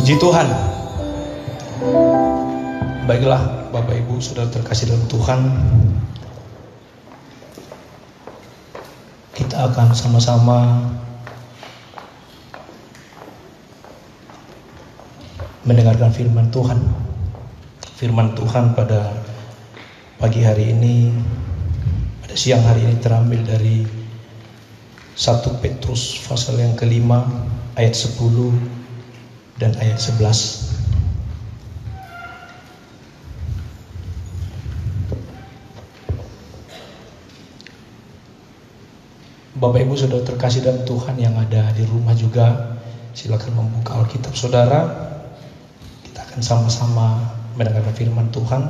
Puji Tuhan. Baiklah Bapak Ibu Saudara terkasih dalam Tuhan, kita akan sama-sama mendengarkan firman Tuhan. Firman Tuhan pada pagi hari ini, pada siang hari ini terambil dari 1 Petrus pasal yang kelima ayat 10 dan ayat 11. Bapak Ibu Saudara terkasih dalam Tuhan yang ada di rumah juga, silakan membuka Alkitab Saudara. Kita akan sama-sama mendengarkan firman Tuhan.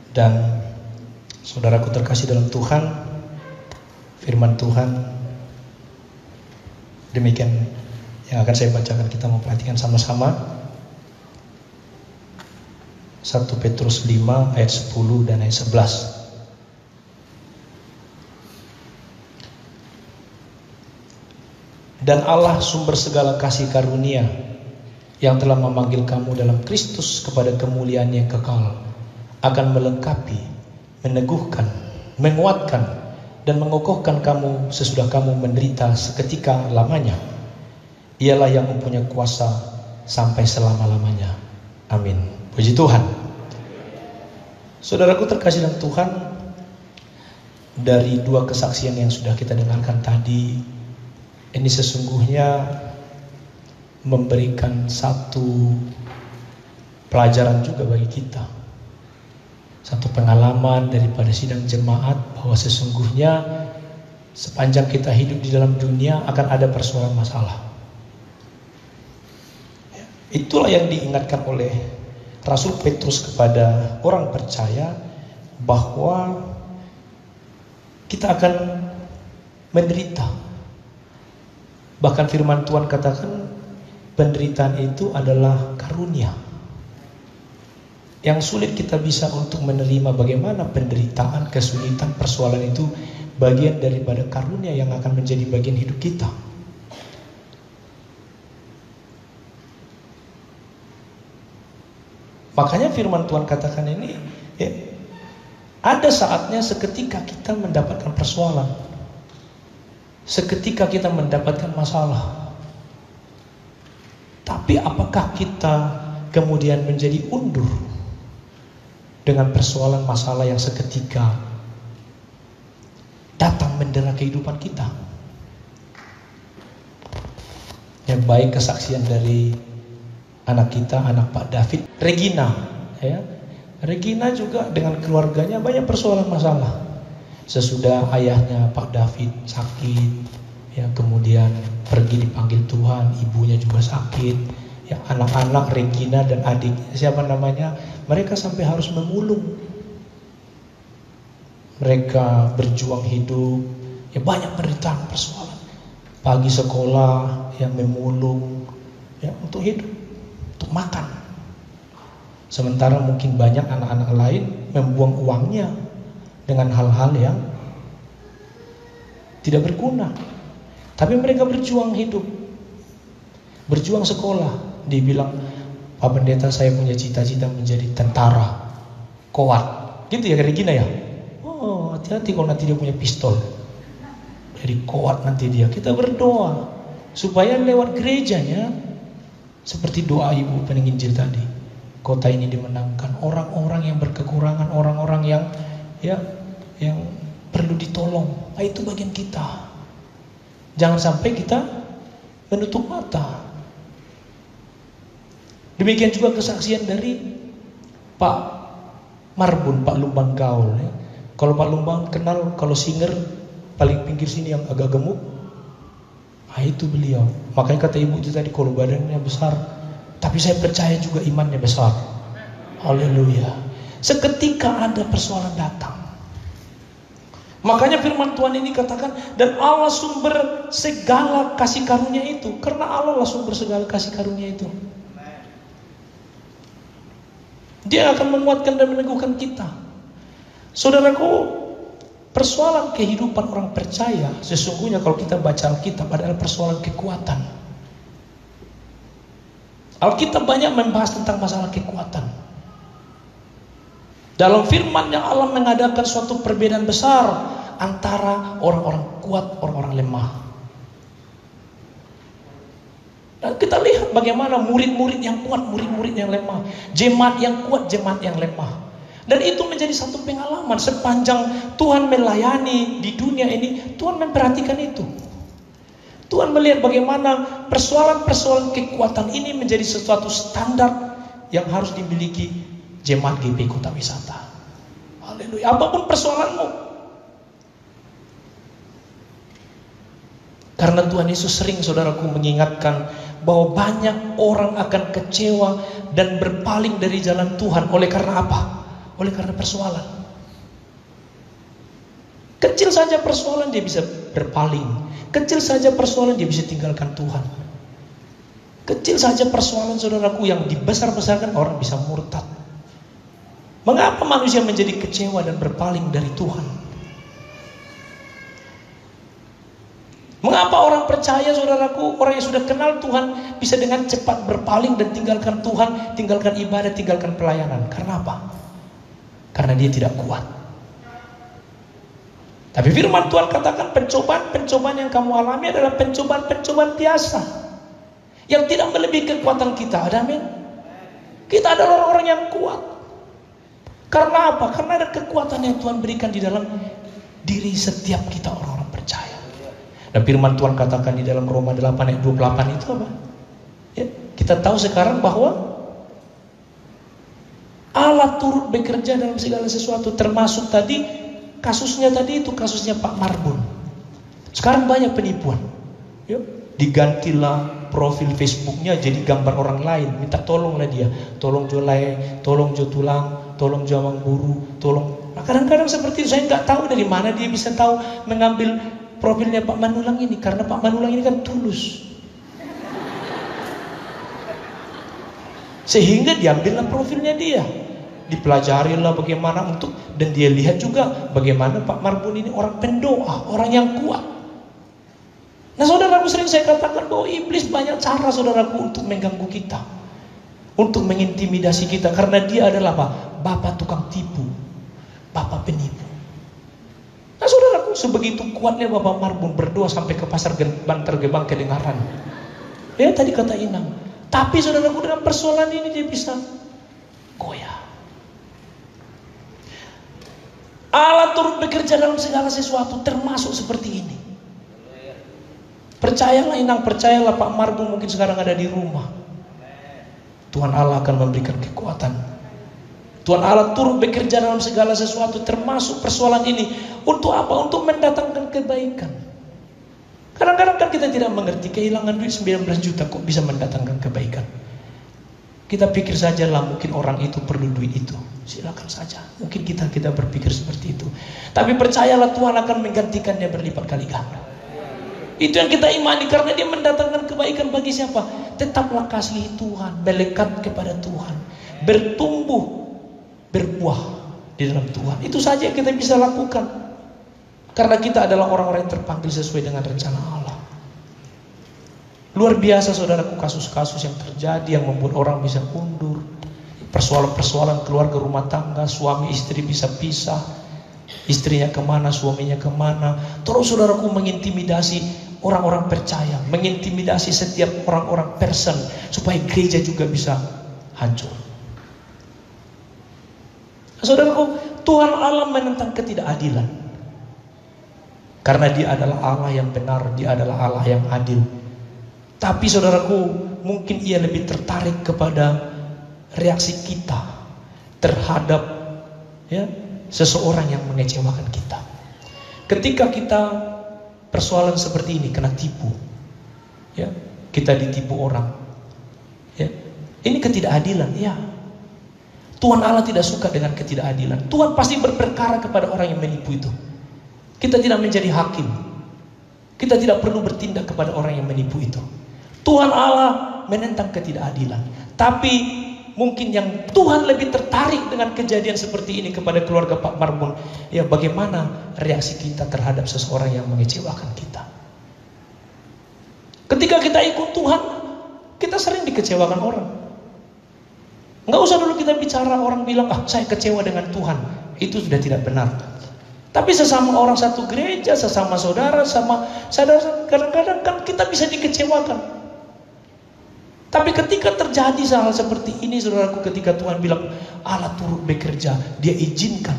Dan saudaraku terkasih dalam Tuhan, firman Tuhan demikian yang akan saya bacakan, kita memperhatikan sama-sama. 1 Petrus 5 ayat 10 dan ayat 11. Dan Allah sumber segala kasih karunia yang telah memanggil kamu dalam Kristus kepada kemuliaan yang kekal, akan melengkapi, meneguhkan, menguatkan, dan mengokohkan kamu sesudah kamu menderita seketika lamanya. Ialah yang mempunyai kuasa sampai selama-lamanya. Amin. Puji Tuhan. Saudaraku terkasih dalam Tuhan, dari dua kesaksian yang sudah kita dengarkan tadi, ini sesungguhnya memberikan satu pelajaran juga bagi kita. Satu pengalaman daripada sidang jemaat bahwa sesungguhnya sepanjang kita hidup di dalam dunia akan ada persoalan masalah. Itulah yang diingatkan oleh Rasul Petrus kepada orang percaya, bahwa kita akan menderita. Bahkan firman Tuhan katakan penderitaan itu adalah karunia. Yang sulit kita bisa untuk menerima bagaimana penderitaan, kesulitan, persoalan itu bagian daripada karunia yang akan menjadi bagian hidup kita. Makanya firman Tuhan katakan ini, ya, ada saatnya seketika kita mendapatkan persoalan, seketika kita mendapatkan masalah. Tapi apakah kita kemudian menjadi undur dengan persoalan masalah yang seketika datang mendera kehidupan kita? Yang baik kesaksian dari anak kita, anak Pak David, Regina, ya. Regina juga dengan keluarganya banyak persoalan masalah. Sesudah ayahnya Pak David sakit, ya, kemudian pergi dipanggil Tuhan, ibunya juga sakit, ya, anak-anak Regina dan adiknya, siapa namanya, mereka sampai harus memulung. Mereka berjuang hidup, ya, banyak penderitaan, persoalan. Pagi sekolah, yang memulung, ya, untuk hidup, untuk makan. Sementara mungkin banyak anak-anak lain membuang uangnya dengan hal-hal yang tidak berguna. Tapi mereka berjuang hidup, berjuang sekolah. Dibilang, Pak Pendeta, saya punya cita-cita menjadi tentara Koat. Gitu ya Regina ya. Oh, hati-hati kalau nanti dia punya pistol. Jadi Koat nanti dia. Kita berdoa supaya lewat gerejanya, seperti doa Ibu penginjil tadi, kota ini dimenangkan, orang-orang yang berkekurangan, orang-orang yang perlu ditolong. Nah, itu bagian kita. Jangan sampai kita menutup mata. Demikian juga kesaksian dari Pak Marbun, Pak Lumbang Gaul, ya. Kalau Pak Lumbang kenal, kalau singer paling pinggir sini yang agak gemuk, nah itu beliau. Makanya kata ibu itu tadi, kalau badannya besar, tapi saya percaya juga imannya besar. Haleluya. Seketika ada persoalan datang, makanya firman Tuhan ini katakan, dan Allah sumber segala kasih karunia itu. Karena Allah lah sumber segala kasih karunia itu. Dia akan menguatkan dan meneguhkan kita. Saudaraku, persoalan kehidupan orang percaya sesungguhnya kalau kita baca Alkitab adalah persoalan kekuatan. Alkitab banyak membahas tentang masalah kekuatan. Dalam firman yang Allah mengadakan suatu perbedaan besar antara orang-orang kuat, orang-orang lemah. Dan kita lihat bagaimana murid-murid yang kuat, murid-murid yang lemah, jemaat yang kuat, jemaat yang lemah. Dan itu menjadi satu pengalaman sepanjang Tuhan melayani di dunia ini. Tuhan memperhatikan itu. Tuhan melihat bagaimana persoalan-persoalan kekuatan ini menjadi sesuatu standar yang harus dimiliki jemaat GP Kota Wisata. Haleluya. Apapun persoalanmu. Karena Tuhan Yesus sering, saudaraku, mengingatkan bahwa banyak orang akan kecewa dan berpaling dari jalan Tuhan. Oleh karena apa? Oleh karena persoalan. Kecil saja persoalan dia bisa berpaling. Kecil saja persoalan dia bisa tinggalkan Tuhan. Kecil saja persoalan, saudaraku, yang dibesar-besarkan orang bisa murtad. Mengapa manusia menjadi kecewa dan berpaling dari Tuhan? Mengapa orang percaya, saudaraku, orang yang sudah kenal Tuhan bisa dengan cepat berpaling dan tinggalkan Tuhan, tinggalkan ibadah, tinggalkan pelayanan? Karena apa? Karena dia tidak kuat. Tapi firman Tuhan katakan pencobaan-pencobaan yang kamu alami adalah pencobaan-pencobaan biasa yang tidak melebihi kekuatan kita. Amin. Kita adalah orang-orang yang kuat. Karena apa? Karena ada kekuatan yang Tuhan berikan di dalam diri setiap kita orang-orang percaya. Dan firman Tuhan katakan di dalam Roma 8 ayat 28 itu apa? Ya, kita tahu sekarang bahwa Allah turut bekerja dalam segala sesuatu, termasuk tadi kasusnya kasusnya Pak Marbun. Sekarang banyak penipuan. Ya, digantilah profil Facebooknya jadi gambar orang lain, minta tolonglah dia, tolong Jolai, tolong Jo Tulang, tolong Jo Mangburu, tolong. Nah, kadang-kadang seperti itu, saya nggak tahu dari mana dia bisa tahu mengambil profilnya Pak Manulang ini, karena Pak Manulang ini kan tulus. Sehingga diambillah profilnya dia. Dipelajarilah bagaimana untuk, dan dia lihat juga bagaimana Pak Marbun ini orang pendoa, orang yang kuat. Nah, saudaraku, sering saya katakan bahwa iblis banyak cara, saudaraku, untuk mengganggu kita, untuk mengintimidasi kita, karena dia adalah apa? Bapak tukang tipu, bapak penipu. Nah, saudaraku, sebegitu kuatnya Bapak Marbun berdoa sampai ke pasar Bantar Gebang kedengaran. Ya, tadi kata Inang. Tapi saudaraku, dengan persoalan ini dia bisa goyah. Allah turut bekerja dalam segala sesuatu, termasuk seperti ini. Percayalah Inang, percayalah Pak Marbun mungkin sekarang ada di rumah. Tuhan Allah akan memberikan kekuatan. Tuhan Allah turut bekerja dalam segala sesuatu, termasuk persoalan ini. Untuk apa? Untuk mendatangkan kebaikan. Kadang-kadang kan kita tidak mengerti, kehilangan duit 19 juta kok bisa mendatangkan kebaikan. Kita pikir sajalah mungkin orang itu perlu duit itu. Silakan saja. Mungkin kita berpikir seperti itu. Tapi percayalah Tuhan akan menggantikannya berlipat kali ganda. Itu yang kita imani, karena dia mendatangkan kebaikan bagi siapa? Tetaplah kasih Tuhan, melekat kepada Tuhan, bertumbuh, berbuah di dalam Tuhan. Itu saja yang kita bisa lakukan. Karena kita adalah orang-orang yang terpanggil sesuai dengan rencana Allah. Luar biasa, saudaraku, kasus-kasus yang terjadi yang membuat orang bisa mundur. Persoalan-persoalan keluarga rumah tangga, suami istri bisa pisah, istrinya kemana, suaminya kemana. Terus saudaraku mengintimidasi orang-orang percaya, mengintimidasi setiap orang-orang person, supaya gereja juga bisa hancur. Saudaraku, Tuhan Allah menentang ketidakadilan, karena dia adalah Allah yang benar, dia adalah Allah yang adil. Tapi saudaraku, mungkin ia lebih tertarik kepada reaksi kita terhadap seseorang yang mengecewakan kita. Ketika kita persoalan seperti ini, kena tipu, kita ditipu orang, ini ketidakadilan. Tuhan Allah tidak suka dengan ketidakadilan. Tuhan pasti berperkara kepada orang yang menipu itu. Kita tidak menjadi hakim. Kita tidak perlu bertindak kepada orang yang menipu itu. Tuhan Allah menentang ketidakadilan. Tapi mungkin yang Tuhan lebih tertarik dengan kejadian seperti ini kepada keluarga Pak Marbun, bagaimana reaksi kita terhadap seseorang yang mengecewakan kita. Ketika kita ikut Tuhan, Kita sering dikecewakan orang. Nggak usah dulu kita bicara orang bilang, saya kecewa dengan Tuhan. Itu sudah tidak benar. Tapi sesama orang satu gereja, sesama saudara, sama saudara, kadang-kadang kan kita bisa dikecewakan. Tapi ketika terjadi hal seperti ini, saudaraku, ketika Tuhan bilang Allah turut bekerja, Dia izinkan.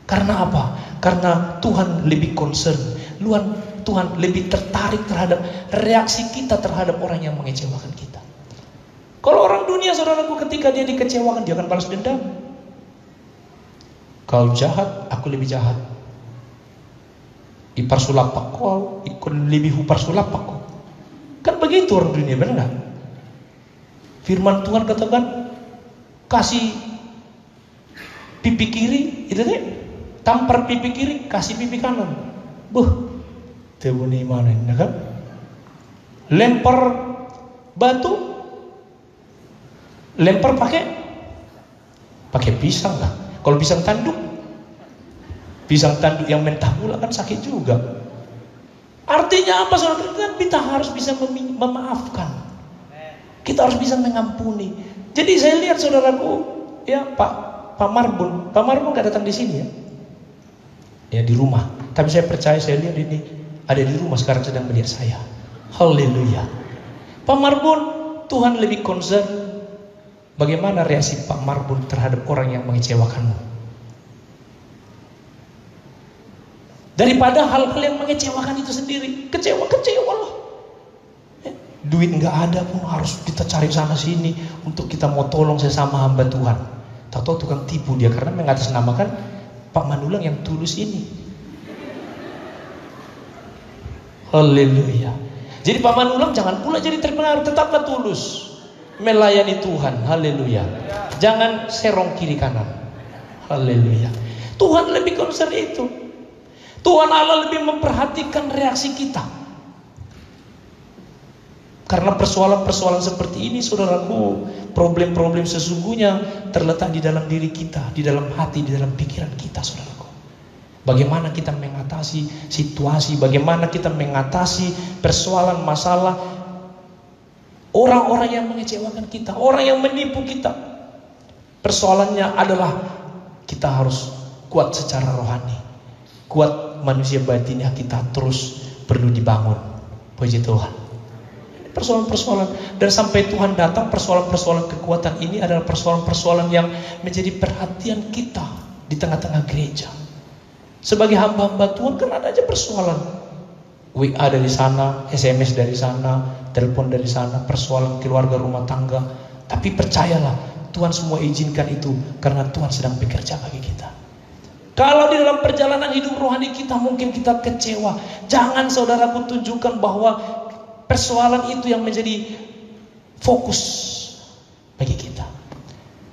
Karena apa? Karena Tuhan lebih concern, Tuhan lebih tertarik terhadap reaksi kita terhadap orang yang mengecewakan kita. Kalau orang dunia, saudaraku, ketika dia dikecewakan, dia akan balas dendam. Kau jahat, aku lebih jahat. Ipar sulapak kau, ikut lebih hupar sulapak kau. Kan begitu orang dunia, benar nggak? Firman Tuhan katakan, kasih pipi kiri, itu deh. Tampar pipi kiri, kasih pipi kanan. Tebuni mana ini kan? Lempar batu, lempar pakai pisang lah. Kalau pisang tanduk yang mentah pula kan sakit juga. Artinya apa, saudara? Kita harus bisa memaafkan. Kita harus bisa mengampuni. Jadi saya lihat, saudaraku, ya Pak Marbun nggak datang di sini ya. Ya di rumah. Tapi saya percaya, saya lihat ini ada di rumah sekarang sedang melihat saya. Haleluya. Pak Marbun, Tuhan lebih concern bagaimana reaksi Pak Marbun terhadap orang yang mengecewakanmu, daripada hal-hal yang mengecewakan itu sendiri. Kecewa loh. Duit nggak ada pun harus kita cari sana sini untuk kita mau tolong sesama hamba Tuhan. Tahu-tahu tukang tipu dia karena mengatasnamakan Pak Manulang yang tulus ini. Haleluya. Jadi Pak Manulang jangan pula jadi terpengaruh, tetaplah tulus melayani Tuhan. Haleluya. Jangan serong kiri kanan. Haleluya. Tuhan lebih concern itu. Tuhan Allah lebih memperhatikan reaksi kita. Karena persoalan-persoalan seperti ini, saudaraku, problem-problem sesungguhnya terletak di dalam diri kita, di dalam hati, di dalam pikiran kita, saudaraku. Bagaimana kita mengatasi situasi, bagaimana kita mengatasi persoalan masalah orang-orang yang mengecewakan kita, orang yang menipu kita. Persoalannya adalah kita harus kuat secara rohani, kuat manusia batinnya kita terus perlu dibangun. Puji Tuhan. Persoalan-persoalan, dan sampai Tuhan datang, persoalan-persoalan kekuatan ini adalah persoalan-persoalan yang menjadi perhatian kita di tengah-tengah gereja. Sebagai hamba-hamba Tuhan kan ada aja persoalan. WA dari sana, SMS dari sana, telepon dari sana, persoalan keluarga rumah tangga. Tapi percayalah, Tuhan semua izinkan itu karena Tuhan sedang bekerja bagi kita. Kalau di dalam perjalanan hidup rohani kita mungkin kita kecewa, jangan saudaraku tunjukkan bahwa persoalan itu yang menjadi fokus bagi kita.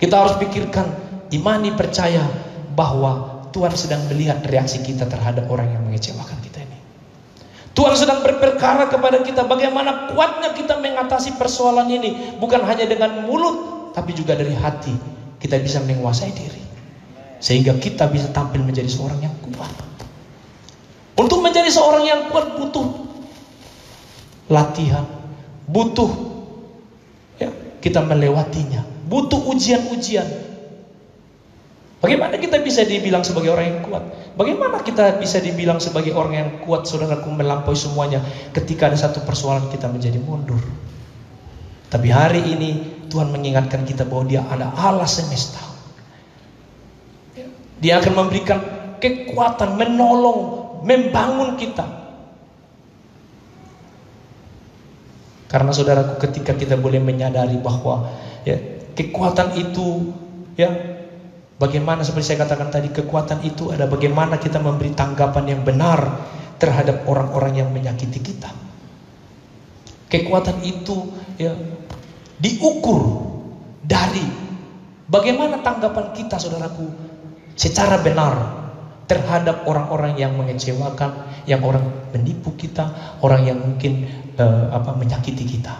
Kita harus pikirkan, imani, percaya bahwa Tuhan sedang melihat reaksi kita terhadap orang yang mengecewakan kita ini. Tuhan sedang berperkara kepada kita bagaimana kuatnya kita mengatasi persoalan ini. Bukan hanya dengan mulut, tapi juga dari hati. Kita bisa menguasai diri, sehingga kita bisa tampil menjadi seorang yang kuat. Untuk menjadi seorang yang kuat butuh latihan, butuh kita melewatinya, butuh ujian-ujian. Bagaimana kita bisa dibilang sebagai orang yang kuat? Bagaimana kita bisa dibilang sebagai orang yang kuat, saudaraku, melampaui semuanya ketika ada satu persoalan kita menjadi mundur? Tapi hari ini Tuhan mengingatkan kita bahwa Dia ada Allah semesta. Dia akan memberikan kekuatan, menolong, membangun kita. Karena saudaraku, ketika kita boleh menyadari bahwa kekuatan itu bagaimana, seperti saya katakan tadi, kekuatan itu ada bagaimana kita memberi tanggapan yang benar terhadap orang-orang yang menyakiti kita. Kekuatan itu diukur dari bagaimana tanggapan kita, saudaraku, secara benar terhadap orang-orang yang mengecewakan, yang orang menipu kita, orang yang mungkin menyakiti kita.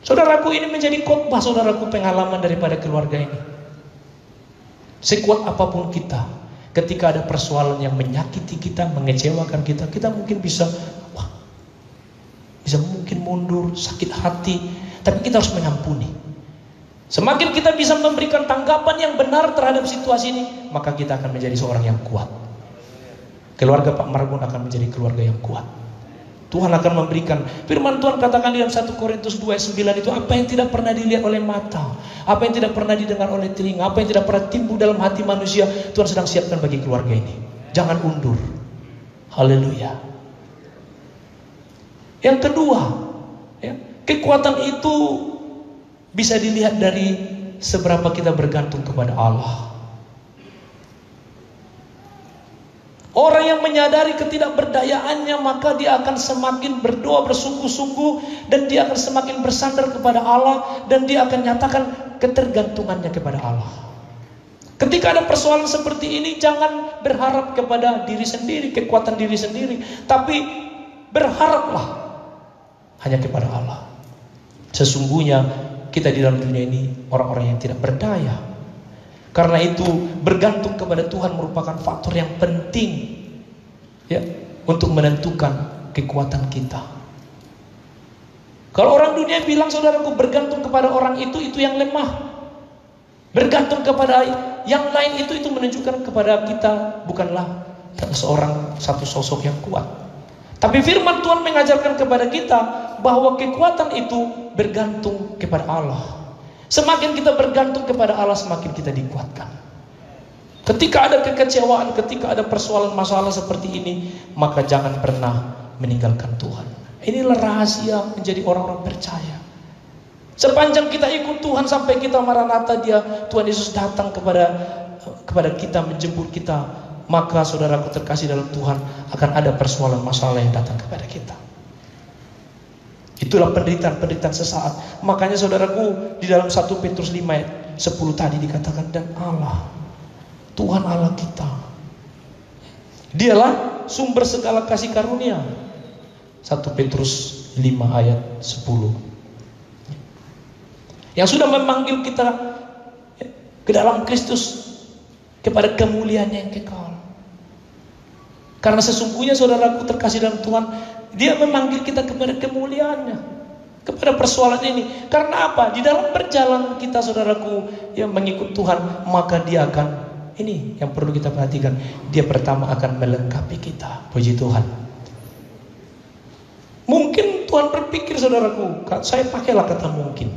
Saudaraku, ini menjadi khotbah, saudaraku, pengalaman daripada keluarga ini. Sekuat apapun kita, ketika ada persoalan yang menyakiti kita, mengecewakan kita, kita mungkin bisa bisa mungkin mundur, sakit hati, tapi kita harus mengampuni. Semakin kita bisa memberikan tanggapan yang benar terhadap situasi ini, maka kita akan menjadi seorang yang kuat. Keluarga Pak Marbun akan menjadi keluarga yang kuat. Tuhan akan memberikan, firman Tuhan katakan di dalam 1 Korintus 2:9 itu, apa yang tidak pernah dilihat oleh mata, apa yang tidak pernah didengar oleh telinga, apa yang tidak pernah timbul dalam hati manusia, Tuhan sedang siapkan bagi keluarga ini. Jangan undur. Haleluya. Yang kedua, ya, kekuatan itu bisa dilihat dari seberapa kita bergantung kepada Allah. Orang yang menyadari ketidakberdayaannya, maka dia akan semakin berdoa bersungguh-sungguh, dan dia akan semakin bersandar kepada Allah, dan dia akan nyatakan ketergantungannya kepada Allah. Ketika ada persoalan seperti ini, jangan berharap kepada diri sendiri, kekuatan diri sendiri, tapi berharaplah hanya kepada Allah. Sesungguhnya kita di dalam dunia ini orang-orang yang tidak berdaya. Karena itu bergantung kepada Tuhan merupakan faktor yang penting, ya, untuk menentukan kekuatan kita. Kalau orang dunia bilang, saudaraku, bergantung kepada orang itu yang lemah. Bergantung kepada yang lain itu menunjukkan kepada kita bukanlah satu sosok yang kuat. Tapi firman Tuhan mengajarkan kepada kita bahwa kekuatan itu bergantung kepada Allah. Semakin kita bergantung kepada Allah, semakin kita dikuatkan. Ketika ada kekecewaan, ketika ada persoalan masalah seperti ini, maka jangan pernah meninggalkan Tuhan. Inilah rahasia menjadi orang-orang percaya. Sepanjang kita ikut Tuhan sampai kita Maranatha, Tuhan Yesus datang kepada kita, menjemput kita, maka saudaraku terkasih dalam Tuhan, akan ada persoalan masalah yang datang kepada kita. Itulah penderitaan sesaat. Makanya saudaraku, di dalam 1 Petrus 5 ayat 10 tadi dikatakan, dan Allah, Tuhan Allah kita, Dialah sumber segala kasih karunia. 1 Petrus 5 ayat 10. Yang sudah memanggil kita ke dalam Kristus kepada kemuliaan yang kekal. Karena sesungguhnya saudaraku terkasih dalam Tuhan, Dia memanggil kita kepada kemuliaannya, kepada persoalan ini. Karena apa? Di dalam perjalanan kita saudaraku yang mengikut Tuhan, maka Dia akan, ini yang perlu kita perhatikan, Dia pertama akan melengkapi kita. Puji Tuhan. Mungkin Tuhan berpikir saudaraku, saya pakailah kata mungkin.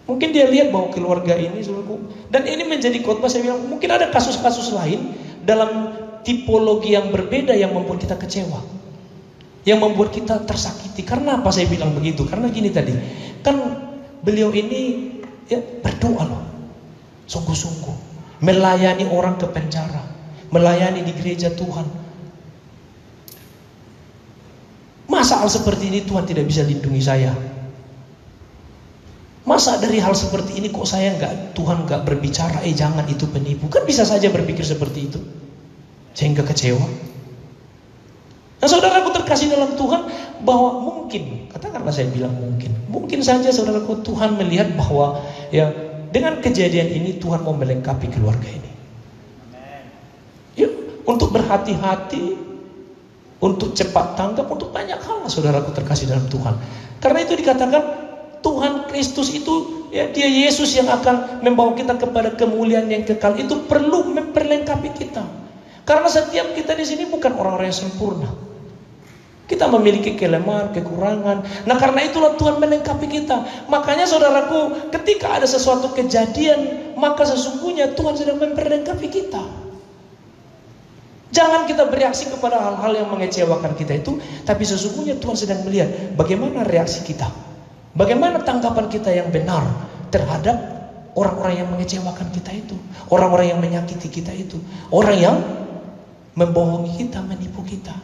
Mungkin Dia lihat bahwa keluarga ini saudaraku, dan ini menjadi khotbah, saya bilang mungkin ada kasus-kasus lain dalam tipologi yang berbeda yang membuat kita kecewa, yang membuat kita tersakiti. Karena apa saya bilang begitu? Karena gini tadi, kan beliau ini berdoa loh, sungguh-sungguh, melayani orang ke penjara, melayani di gereja Tuhan. Masa hal seperti ini Tuhan tidak bisa lindungi saya? Masa dari hal seperti ini kok Tuhan nggak berbicara, jangan itu penipu? Kan bisa saja berpikir seperti itu, sehingga kecewa. Nah saudaraku terkasih dalam Tuhan, bahwa mungkin, katakanlah saya bilang mungkin saja saudaraku Tuhan melihat bahwa dengan kejadian ini Tuhan mau melengkapi keluarga ini. Untuk berhati-hati, untuk cepat tanggap, untuk banyak hal saudaraku terkasih dalam Tuhan. Karena itu dikatakan Tuhan Kristus itu, Dia Yesus yang akan membawa kita kepada kemuliaan yang kekal. Itu perlu memperlengkapi kita. Karena setiap kita di sini bukan orang-orang yang sempurna. Kita memiliki kelemahan, kekurangan. Nah karena itulah Tuhan melengkapi kita. Makanya saudaraku, ketika ada sesuatu kejadian, maka sesungguhnya Tuhan sedang memperlengkapi kita. Jangan kita bereaksi kepada hal-hal yang mengecewakan kita itu, tapi sesungguhnya Tuhan sedang melihat bagaimana reaksi kita, bagaimana tanggapan kita yang benar terhadap orang-orang yang mengecewakan kita itu, orang-orang yang menyakiti kita itu, orang yang membohongi kita, menipu kita.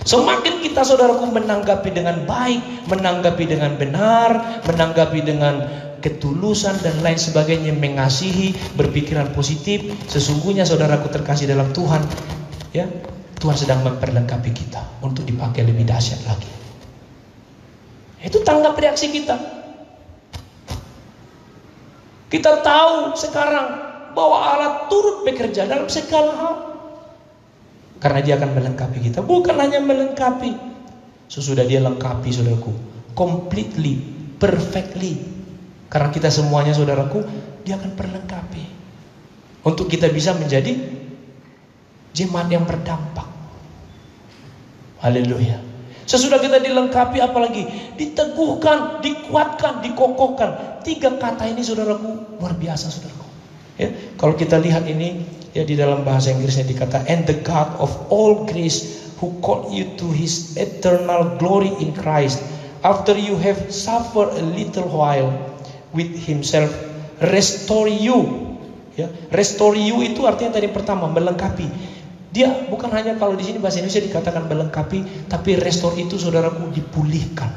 Semakin kita saudaraku menanggapi dengan baik, menanggapi dengan benar, menanggapi dengan ketulusan dan lain sebagainya, mengasihi, berpikiran positif, sesungguhnya saudaraku terkasih dalam Tuhan, Tuhan sedang memperlengkapi kita untuk dipakai lebih dahsyat lagi. Itu tanggap reaksi kita. Kita tahu sekarang bahwa Allah turut bekerja dalam segala hal. Karena Dia akan melengkapi kita. Bukan hanya melengkapi. Sesudah dia lengkapi saudaraku, completely, perfectly. Karena kita semuanya saudaraku, dia akan perlengkapi untuk kita bisa menjadi jemaat yang berdampak. Haleluya. Sesudah kita dilengkapi, apalagi diteguhkan, dikuatkan, dikokohkan. 3 kata ini saudaraku luar biasa saudaraku. Ya, kalau kita lihat ini ya di dalam bahasa Inggrisnya dikata, and the God of all grace who called you to his eternal glory in Christ, after you have suffered a little while, with himself restore you. Ya, restore you itu artinya tadi pertama melengkapi. Dia bukan hanya kalau di sini bahasa Indonesia dikatakan melengkapi, tapi restore itu saudaraku dipulihkan.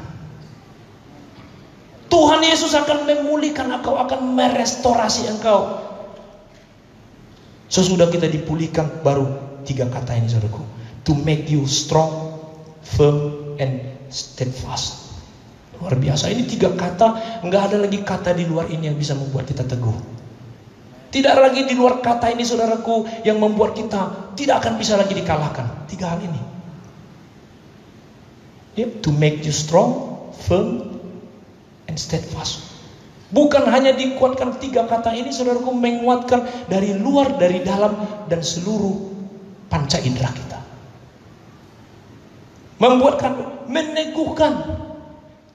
Tuhan Yesus akan memulihkan engkau, akan merestorasi engkau. Sesudah kita dipulihkan, baru 3 kata ini saudaraku, to make you strong, firm, and steadfast. Luar biasa. Ini 3 kata, nggak ada lagi kata di luar ini yang bisa membuat kita teguh. Tidak lagi di luar kata ini saudaraku yang membuat kita tidak akan bisa lagi dikalahkan. 3 hal ini. To make you strong, firm, and steadfast. Bukan hanya dikuatkan 3 kata ini saudaraku, menguatkan dari luar, dari dalam, dan seluruh panca indera kita. Membuatkan, meneguhkan,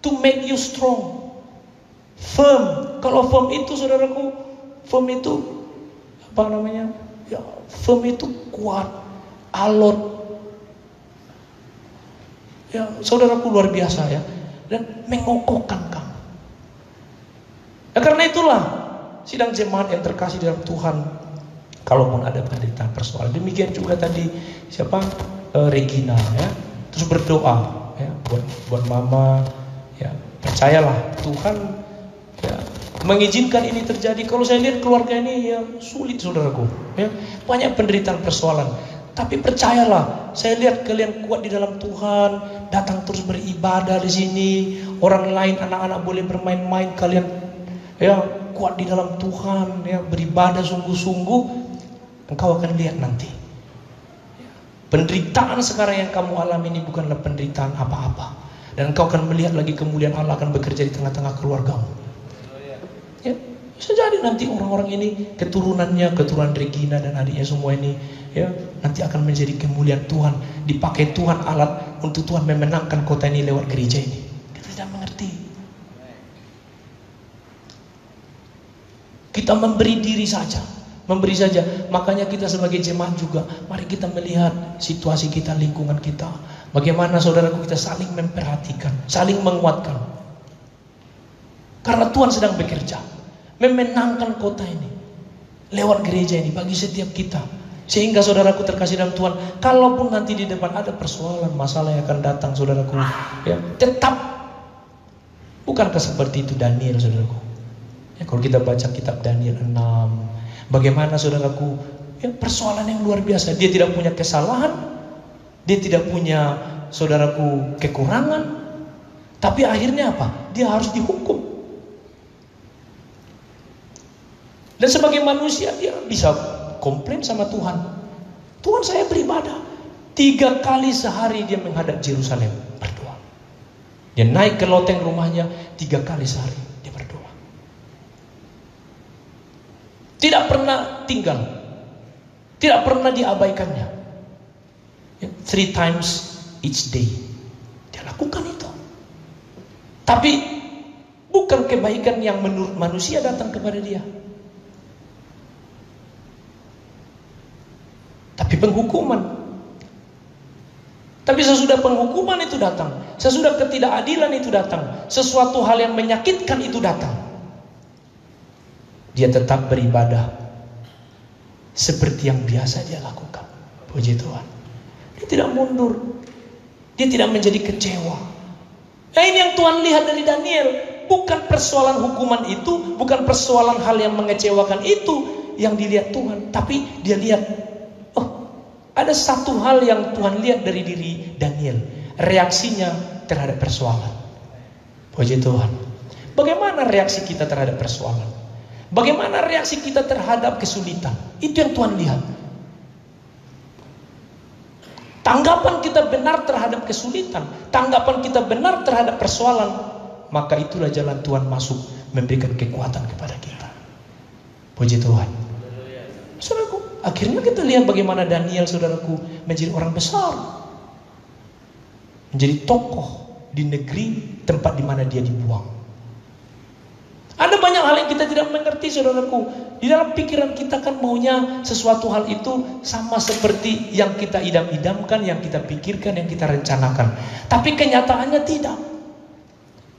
to make you strong, firm. Kalau firm itu saudaraku, firm itu apa namanya? Ya, firm itu kuat, alot. Ya, saudaraku luar biasa ya. Dan mengokohkan kamu. Ya, karena itulah sidang jemaat yang terkasih dalam Tuhan, kalaupun ada penderitaan persoalan, demikian juga tadi siapa Regina ya, terus berdoa ya buat mama ya, percayalah Tuhan ya mengizinkan ini terjadi. Kalau saya lihat keluarga ini ya sulit saudaraku ya, banyak penderitaan persoalan, tapi percayalah, saya lihat kalian kuat di dalam Tuhan, datang terus beribadah di sini. Orang lain, anak-anak boleh bermain-main, kalian ya kuat di dalam Tuhan ya, beribadah sungguh-sungguh. Engkau akan lihat nanti penderitaan sekarang yang kamu alami ini bukanlah penderitaan apa-apa, dan engkau akan melihat lagi kemuliaan Allah akan bekerja di tengah-tengah keluargamu ya. Bisa jadi nanti orang-orang ini keturunannya, keturunan Regina dan adiknya semua ini ya, nanti akan menjadi kemuliaan Tuhan, dipakai Tuhan alat untuk Tuhan memenangkan kota ini lewat gereja ini. Kita tidak mengerti. Kita memberi diri saja, memberi saja. Makanya kita sebagai jemaat juga, mari kita melihat situasi kita, lingkungan kita. Bagaimana saudaraku kita saling memperhatikan, saling menguatkan. Karena Tuhan sedang bekerja, memenangkan kota ini lewat gereja ini bagi setiap kita. Sehingga saudaraku terkasih dalam Tuhan, kalaupun nanti di depan ada persoalan, masalah yang akan datang saudaraku, ya tetap. Bukankah seperti itu Daniel saudaraku? Ya, kalau kita baca kitab Daniel 6, bagaimana saudaraku ya, persoalan yang luar biasa. Dia tidak punya kesalahan, dia tidak punya saudaraku kekurangan, tapi akhirnya apa? Dia harus dihukum. Dan sebagai manusia dia bisa komplain sama Tuhan. Tuhan, saya beribadah 3 kali sehari dia menghadap Yerusalem berdoa. Dia naik ke loteng rumahnya 3 kali sehari dia berdoa. Tidak pernah tinggal, tidak pernah diabaikannya. 3 times each day dia lakukan itu. Tapi bukan kebaikan yang menurut manusia datang kepada dia, tapi penghukuman. Tapi sesudah penghukuman itu datang, sesudah ketidakadilan itu datang, sesuatu hal yang menyakitkan itu datang, dia tetap beribadah seperti yang biasa dia lakukan. Puji Tuhan. Dia tidak mundur, dia tidak menjadi kecewa. Nah, ini yang Tuhan lihat dari Daniel. Bukan persoalan hukuman itu, bukan persoalan hal yang mengecewakan itu yang dilihat Tuhan, tapi dia lihat, oh, ada satu hal yang Tuhan lihat dari diri Daniel, reaksinya terhadap persoalan. Puji Tuhan. Bagaimana reaksi kita terhadap persoalan? Bagaimana reaksi kita terhadap kesulitan? Itu yang Tuhan lihat. tanggapan kita benar terhadap kesulitan, tanggapan kita benar terhadap persoalan, maka itulah jalan Tuhan masuk memberikan kekuatan kepada kita. Puji Tuhan. Saudaraku, akhirnya kita lihat bagaimana Daniel, saudaraku, menjadi orang besar, menjadi tokoh di negeri tempat di mana dia dibuang. Ada banyak hal yang kita tidak mengerti, saudaraku. Di dalam pikiran kita kan maunya sesuatu hal itu sama seperti yang kita idam-idamkan, yang kita pikirkan, yang kita rencanakan. Tapi kenyataannya tidak.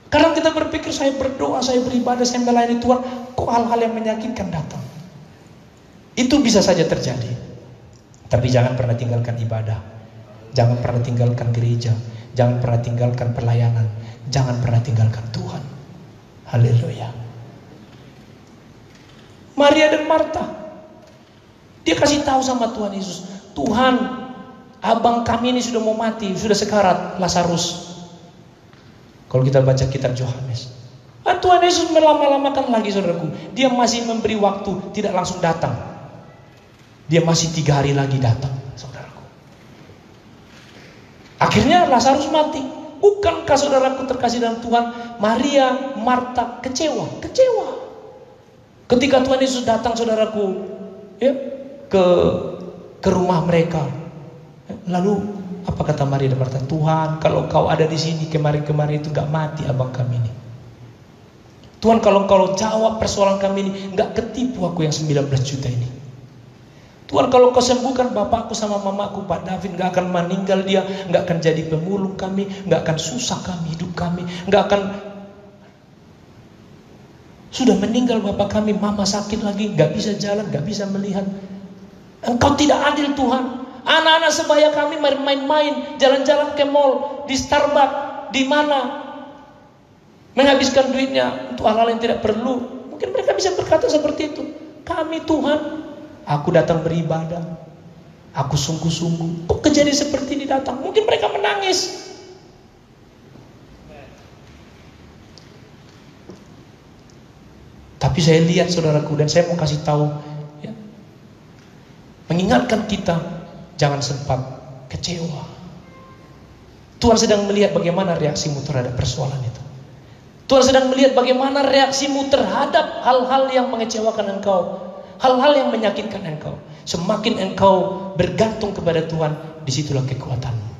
Kadang kita berpikir, saya berdoa, saya beribadah, saya melayani Tuhan, kok hal-hal yang menyakitkan datang. Itu bisa saja terjadi. Tapi jangan pernah tinggalkan ibadah. Jangan pernah tinggalkan gereja. Jangan pernah tinggalkan pelayanan. Jangan pernah tinggalkan Tuhan. Haleluya. Maria dan Marta, dia kasih tahu sama Tuhan Yesus, Tuhan, abang kami ini sudah mau mati, sudah sekarat, Lazarus. Kalau kita baca kitab Yohanes, Tuhan Yesus melama-lamakan lagi, saudaraku. Dia masih memberi waktu, tidak langsung datang. Dia masih 3 hari lagi datang, saudaraku. Akhirnya Lazarus mati. Bukankah saudaraku terkasih dalam Tuhan, Maria, Marta kecewa? Ketika Tuhan Yesus datang, saudaraku, ya, ke rumah mereka. Lalu apa kata Maria dan Marta? Tuhan, kalau kau ada di sini kemarin-kemarin itu gak mati abang kami ini. Tuhan, kalau kau jawab persoalan kami ini, gak ketipu aku yang 19 juta ini. Tuhan, kalau kau sembuhkan bapakku sama mamaku, Pak David, gak akan meninggal dia, gak akan jadi pemulung kami, gak akan susah kami, hidup kami, gak akan. Sudah meninggal bapak kami, mama sakit lagi, gak bisa jalan, gak bisa melihat. Engkau tidak adil, Tuhan. Anak-anak sebaya kami main-main, jalan-jalan ke mall, di Starbucks, di mana, menghabiskan duitnya untuk hal-hal yang tidak perlu. Mungkin mereka bisa berkata seperti itu. Kami, Tuhan, aku datang beribadah, aku sungguh-sungguh, kok kejadian seperti ini datang? Mungkin mereka menangis. Tapi saya lihat, saudaraku, dan saya mau kasih tahu, ya, mengingatkan kita jangan sempat kecewa. Tuhan sedang melihat bagaimana reaksimu terhadap persoalan itu. Tuhan sedang melihat bagaimana reaksimu terhadap hal-hal yang mengecewakan engkau, hal-hal yang menyakitkan engkau. Semakin engkau bergantung kepada Tuhan, disitulah kekuatanmu.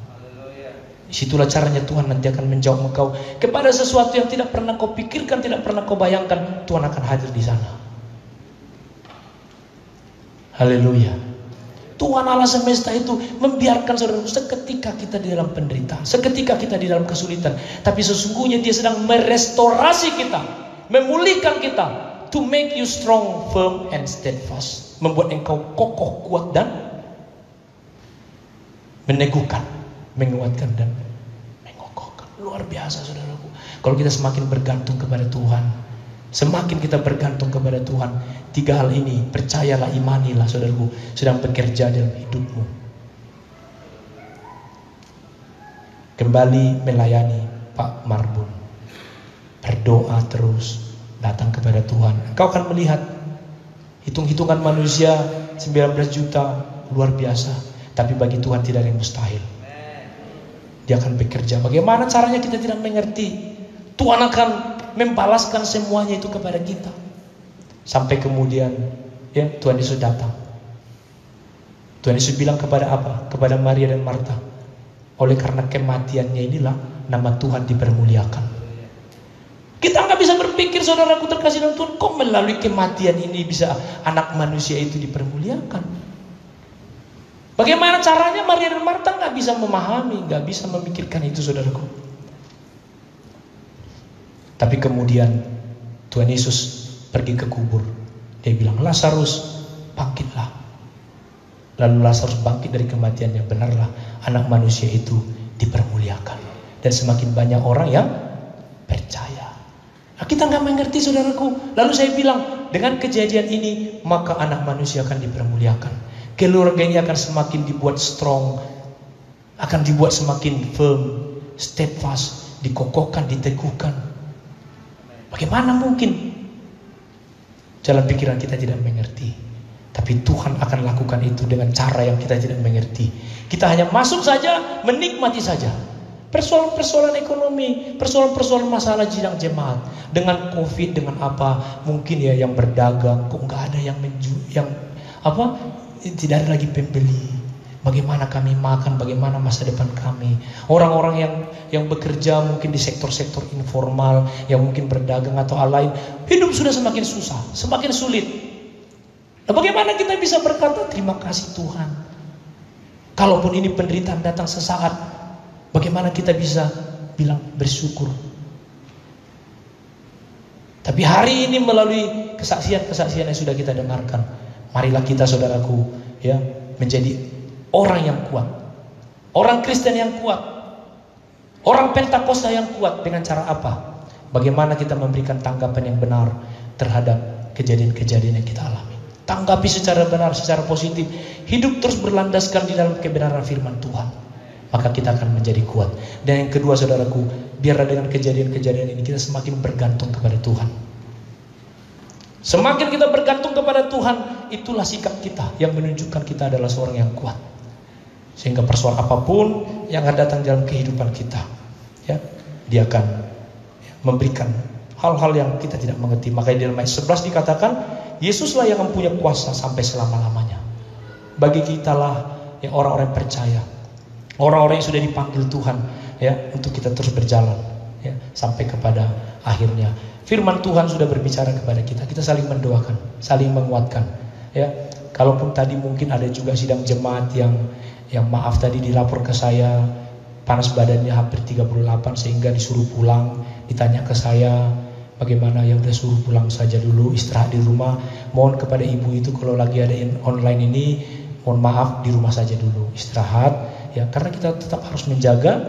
Disitulah caranya Tuhan nanti akan menjawab engkau kepada sesuatu yang tidak pernah kau pikirkan, tidak pernah kau bayangkan. Tuhan akan hadir di sana. Haleluya. Tuhan Allah semesta itu membiarkan saudara seketika kita di dalam penderitaan, seketika kita di dalam kesulitan. Tapi sesungguhnya Dia sedang merestorasi kita, memulihkan kita, to make you strong, firm, and steadfast. Membuat engkau kokoh, kuat, dan meneguhkan, menguatkan, dan mengokohkan. Luar biasa, saudaraku. Kalau kita semakin bergantung kepada Tuhan, semakin kita bergantung kepada Tuhan, 3 hal ini, percayalah, imanilah, saudaraku, sedang bekerja dalam hidupmu. Kembali melayani Pak Marbun, berdoa terus, datang kepada Tuhan. Engkau akan melihat hitung-hitungan manusia 19 juta luar biasa, tapi bagi Tuhan tidak ada yang mustahil. Dia akan bekerja. Bagaimana caranya kita tidak mengerti. Tuhan akan membalaskan semuanya itu kepada kita. Sampai kemudian, ya, Tuhan Yesus datang. Tuhan Yesus bilang kepada apa? Kepada Maria dan Marta, oleh karena kematiannya inilah nama Tuhan dipermuliakan. Kita nggak bisa berpikir, saudaraku terkasih dalam Tuhan, kok melalui kematian ini bisa anak manusia itu dipermuliakan? Bagaimana caranya? Maria dan Marta nggak bisa memahami, nggak bisa memikirkan itu, saudaraku. Tapi kemudian Tuhan Yesus pergi ke kubur. Dia bilang, Lazarus, bangkitlah. Lalu Lazarus bangkit dari kematiannya. Benarlah, anak manusia itu dipermuliakan. Dan semakin banyak orang yang percaya. Nah, kita nggak mengerti, saudaraku. Lalu saya bilang, dengan kejadian ini, maka anak manusia akan dipermuliakan. Keluarga ini akan semakin dibuat strong, akan dibuat semakin firm, steadfast, dikokohkan, diteguhkan. Bagaimana mungkin? Jalan pikiran kita tidak mengerti. Tapi Tapi Tuhan akan lakukan itu dengan cara yang kita tidak mengerti. Kita hanya masuk saja, menikmati saja. Persoalan-persoalan ekonomi, persoalan-persoalan masalah sidang jemaat. Dengan COVID, dengan apa, mungkin ya yang berdagang, kok nggak ada yang tidak ada lagi pembeli. Bagaimana kami makan, bagaimana masa depan kami. Orang-orang yang bekerja mungkin di sektor-sektor informal, yang mungkin berdagang atau hal lain, hidup sudah semakin susah, semakin sulit. Nah, bagaimana kita bisa berkata terima kasih Tuhan? Kalaupun ini penderitaan datang sesaat, bagaimana kita bisa bilang bersyukur? Tapi hari ini melalui kesaksian-kesaksian yang sudah kita dengarkan, marilah kita saudaraku ya menjadi orang yang kuat, orang Kristen yang kuat, orang Pentakosta yang kuat. Dengan cara apa? Bagaimana kita memberikan tanggapan yang benar terhadap kejadian-kejadian yang kita alami. Tanggapi secara benar, secara positif. Hidup terus berlandaskan di dalam kebenaran firman Tuhan. Maka kita akan menjadi kuat. Dan yang kedua saudaraku, biarlah dengan kejadian-kejadian ini kita semakin bergantung kepada Tuhan. Semakin kita bergantung kepada Tuhan, itulah sikap kita yang menunjukkan kita adalah seorang yang kuat. Sehingga persoalan apapun yang akan datang dalam kehidupan kita, ya, dia akan memberikan hal-hal yang kita tidak mengerti. Makanya di dalam ayat 11 dikatakan, Yesuslah yang mempunyai kuasa sampai selama-lamanya. Bagi kita lah ya, orang-orang yang percaya, orang-orang yang sudah dipanggil Tuhan ya, untuk kita terus berjalan ya, sampai kepada akhirnya. Firman Tuhan sudah berbicara kepada kita. Kita saling mendoakan, saling menguatkan ya. Kalaupun tadi mungkin ada juga sidang jemaat yang maaf tadi dilapor ke saya, panas badannya hampir 38 sehingga disuruh pulang. Ditanya ke saya, bagaimana, ya udah suruh pulang saja dulu, istirahat di rumah. Mohon kepada ibu itu kalau lagi ada online ini, mohon maaf di rumah saja dulu, istirahat ya, karena kita tetap harus menjaga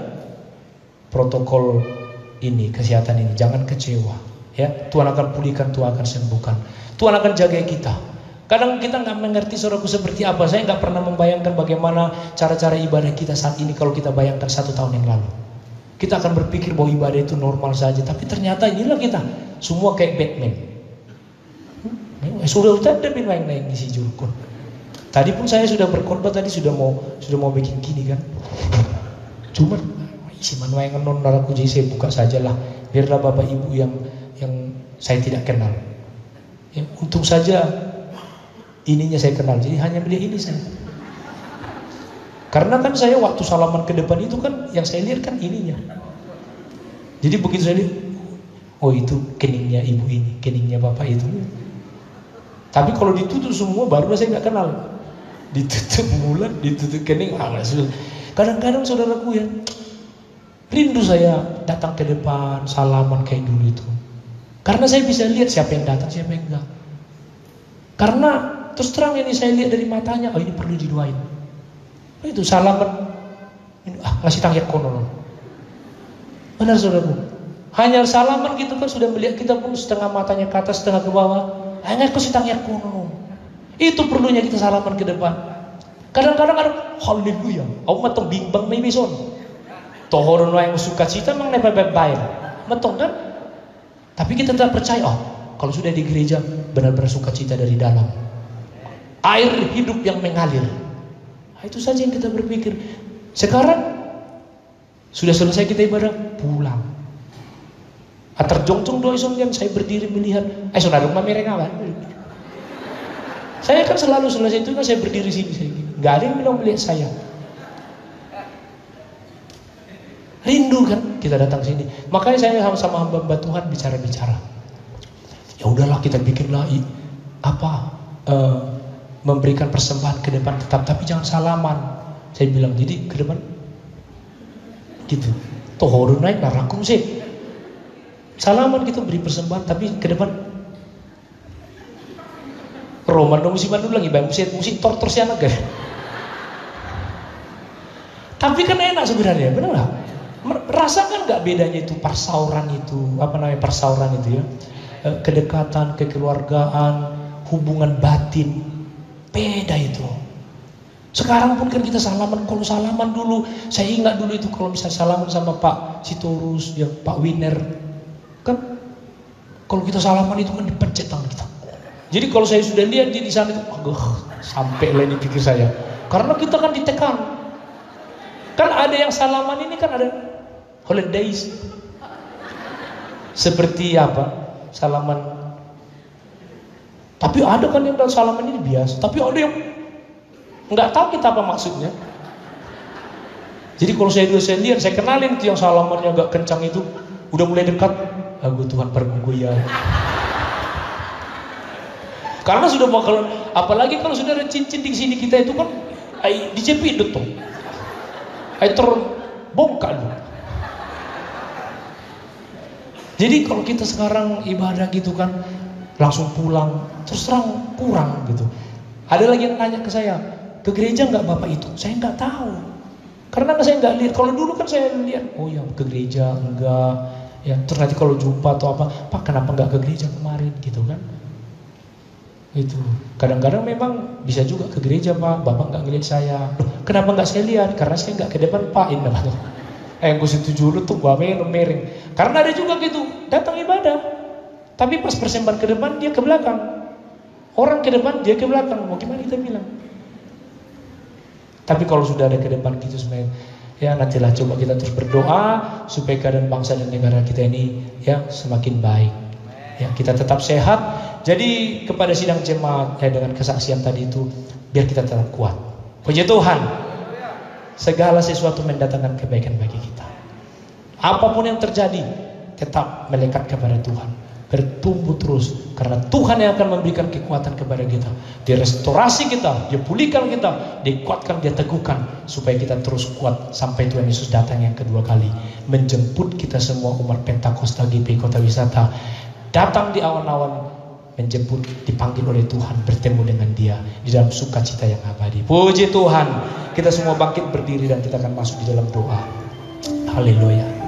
protokol ini, kesehatan ini. Jangan kecewa ya. Tuhan akan pulihkan, Tuhan akan sembuhkan, Tuhan akan jaga kita. Kadang kita nggak mengerti saudaraku seperti apa. Saya nggak pernah membayangkan bagaimana cara-cara ibadah kita saat ini kalau kita bayangkan 1 tahun yang lalu. Kita akan berpikir bahwa ibadah itu normal saja, tapi ternyata inilah kita semua kayak Batman. Sudah ada yang ngisi jurkun. Tadi pun saya sudah berkorban, tadi sudah mau bikin gini kan. Cuman isi manual yang non naraku, jadi saya buka sajalah. Biarlah bapak ibu yang saya tidak kenal. Ya, untung saja ininya saya kenal, jadi hanya beli ini saya. Karena kan saya waktu salaman ke depan itu kan yang saya lihat kan ininya. Jadi begitu saya lihat, oh itu keningnya ibu ini, keningnya bapak itu. Tapi kalau ditutup semua baru saya nggak kenal. Ditutup mulut, ditutup kening, kadang-kadang saudaraku ya, rindu saya datang ke depan salaman kayak dulu itu. Karena saya bisa lihat siapa yang datang, siapa yang enggak. Karena terus terang ini saya lihat dari matanya, oh ini perlu didoain. Itu salaman, ngasih tanggir konon. Benar saudaraku. Hanya salaman gitu kan sudah melihat kita pun setengah matanya ke atas, setengah ke bawah. Hanya kasih tanggir konon. Itu perlunya kita salaman ke depan. Kadang-kadang ada haleluya. Aku matong bimbang may bison. Tohoron yang suka cita mang nebay-bay. Matong kan? Tapi kita tetap percaya, oh kalau sudah di gereja benar-benar sukacita dari dalam. Air hidup yang mengalir. Itu saja yang kita berpikir. Sekarang sudah selesai kita ibadah, pulang. Atar jongjong doa isong saya berdiri melihat. Saudara rumah mereka apa? Saya kan selalu selesai itu kan saya berdiri sini. Nggak ada yang bilang melihat saya. Rindu kan kita datang sini. Makanya saya sama hamba Tuhan bicara-bicara. Ya udahlah kita bikinlah memberikan persembahan ke depan tetap, tapi jangan salaman. Saya bilang jadi ke depan gitu. Tohorun naik narakum sih. Salaman kita beri persembahan, tapi ke depan Roman dong musiman dulu lagi bayang musik tortor si anak kan. Tapi kan enak sebenarnya, benar nggak? Rasakan nggak bedanya itu persauran itu, persauran itu ya, kedekatan, kekeluargaan, hubungan batin, beda itu. Sekarang pun kan kita salaman, kalau salaman dulu, saya ingat dulu itu kalau misalnya salaman sama Pak Sitorus, ya Pak Winer, kan kalau kita salaman itu kan dipencet tangan kita, Jadi kalau saya sudah lihat dia di sana itu, sampai lah di pikir saya. Karena kita kan ditekan. Kan ada yang salaman ini kan ada holidays. Seperti apa? Salaman. Tapi ada kan yang salaman ini biasa. Tapi ada yang nggak tahu kita apa maksudnya. Jadi kalau saya lihat, saya kenalin itu yang salamannya agak kencang itu, udah mulai dekat. Aku Tuhan pergugu ya. Karena sudah bakal, apalagi kalau sudah ada cincin di sini kita itu kan, dijepit itu, terbongkar dulu. Jadi kalau kita sekarang ibadah gitu kan, langsung pulang, terus terang kurang gitu. Ada lagi yang nanya ke saya, ke gereja nggak Bapak itu? Saya nggak tahu, karena saya nggak lihat. Kalau dulu kan saya lihat, oh ya ke gereja enggak, ya terus nanti kalau jumpa atau apa, Pak kenapa nggak ke gereja kemarin gitu kan? Itu kadang-kadang memang bisa juga ke gereja Pak, Bapak nggak ngeliat saya. Loh, kenapa nggak saya lihat? Karena saya nggak ke depan Pak ini lah. Yang gue setuju lu tuh Bapak mering. Karena ada juga gitu, datang ibadah, tapi pas persembahan ke depan dia ke belakang. Orang ke depan dia ke belakang. Mau gimana kita bilang? Tapi kalau sudah ada ke depan gitu sebenarnya, ya nantilah coba kita terus berdoa supaya keadaan bangsa dan negara kita ini ya semakin baik. Ya kita tetap sehat. Jadi kepada sidang jemaat ya dengan kesaksian tadi itu biar kita tetap kuat. Puji Tuhan. Segala sesuatu mendatangkan kebaikan bagi kita. Apapun yang terjadi tetap melekat kepada Tuhan. Bertumbuh terus karena Tuhan yang akan memberikan kekuatan kepada kita. Dia restorasi kita, dia pulihkan kita, dia kuatkan, dia teguhkan supaya kita terus kuat sampai Tuhan Yesus datang yang kedua kali menjemput kita semua umat Pentakosta GP Kota Wisata. Datang di awan-awan, menjemput, dipanggil oleh Tuhan, bertemu dengan dia di dalam sukacita yang abadi. Puji Tuhan. Kita semua bangkit berdiri dan kita akan masuk di dalam doa. Haleluya.